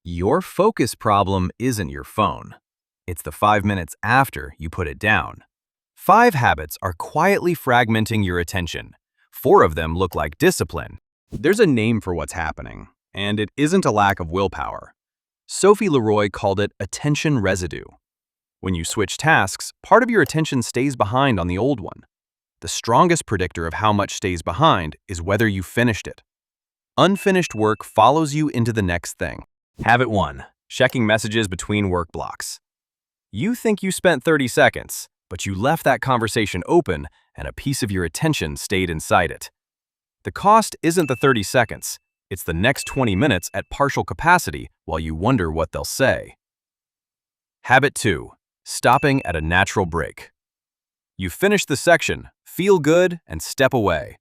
Your focus problem isn't your phone. It's the 5 minutes after you put it down. 5 habits are quietly fragmenting your attention. 4 of them look like discipline. There's a name for what's happening, and it isn't a lack of willpower. Sophie Leroy called it attention residue. When you switch tasks, part of your attention stays behind on the old one. The strongest predictor of how much stays behind is whether you finished it. Unfinished work follows you into the next thing. Habit 1. Checking messages between work blocks. You think you spent 30 seconds, but you left that conversation open and a piece of your attention stayed inside it. The cost isn't the 30 seconds, it's the next 20 minutes at partial capacity while you wonder what they'll say. Habit 2. Stopping at a natural break. You finish the section, feel good, and step away.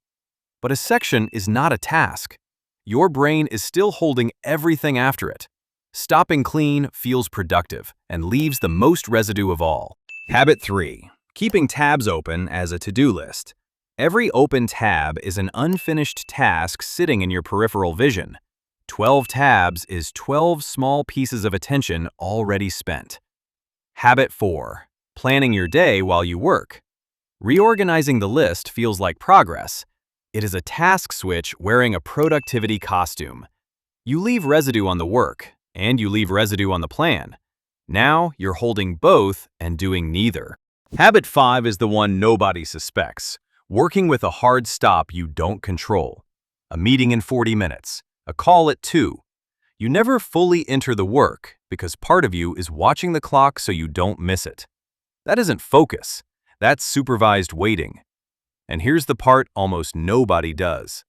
But a section is not a task. Your brain is still holding everything after it. Stopping clean feels productive and leaves the most residue of all. Habit 3. Keeping tabs open as a to-do list. Every open tab is an unfinished task sitting in your peripheral vision. 12 tabs is 12 small pieces of attention already spent. Habit 4. Planning your day while you work. Reorganizing the list feels like progress. It is a task switch wearing a productivity costume. You leave residue on the work, and you leave residue on the plan. Now you're holding both and doing neither. Habit 5 is the one nobody suspects. Working with a hard stop you don't control. A meeting in 40 minutes. A call at 2. You never fully enter the work because part of you is watching the clock so you don't miss it. That isn't focus. That's supervised waiting. And here's the part almost nobody does.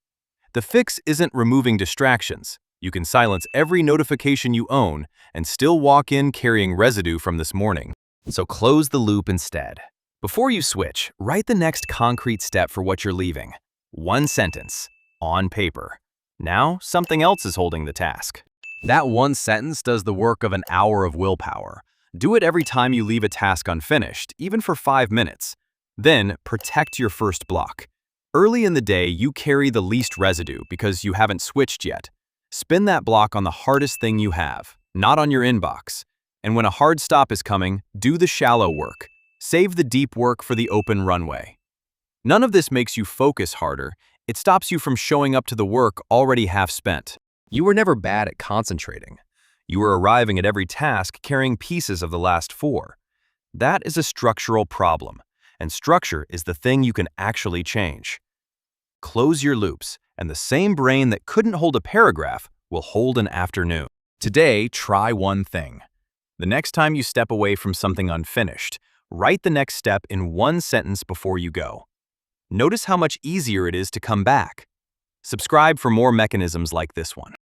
The fix isn't removing distractions. You can silence every notification you own and still walk in carrying residue from this morning. So close the loop instead. Before you switch, write the next concrete step for what you're leaving. 1 sentence, on paper. Now, something else is holding the task. That 1 sentence does the work of an hour of willpower. Do it every time you leave a task unfinished, even for 5 minutes. Then, protect your first block. Early in the day, you carry the least residue because you haven't switched yet. Spin that block on the hardest thing you have, not on your inbox. And when a hard stop is coming, do the shallow work. Save the deep work for the open runway. None of this makes you focus harder. It stops you from showing up to the work already half spent. You were never bad at concentrating. You were arriving at every task carrying pieces of the last 4. That is a structural problem, and structure is the thing you can actually change. Close your loops, and the same brain that couldn't hold a paragraph will hold an afternoon. Today, try one thing. The next time you step away from something unfinished, write the next step in 1 sentence before you go. Notice how much easier it is to come back. Subscribe for more mechanisms like this one.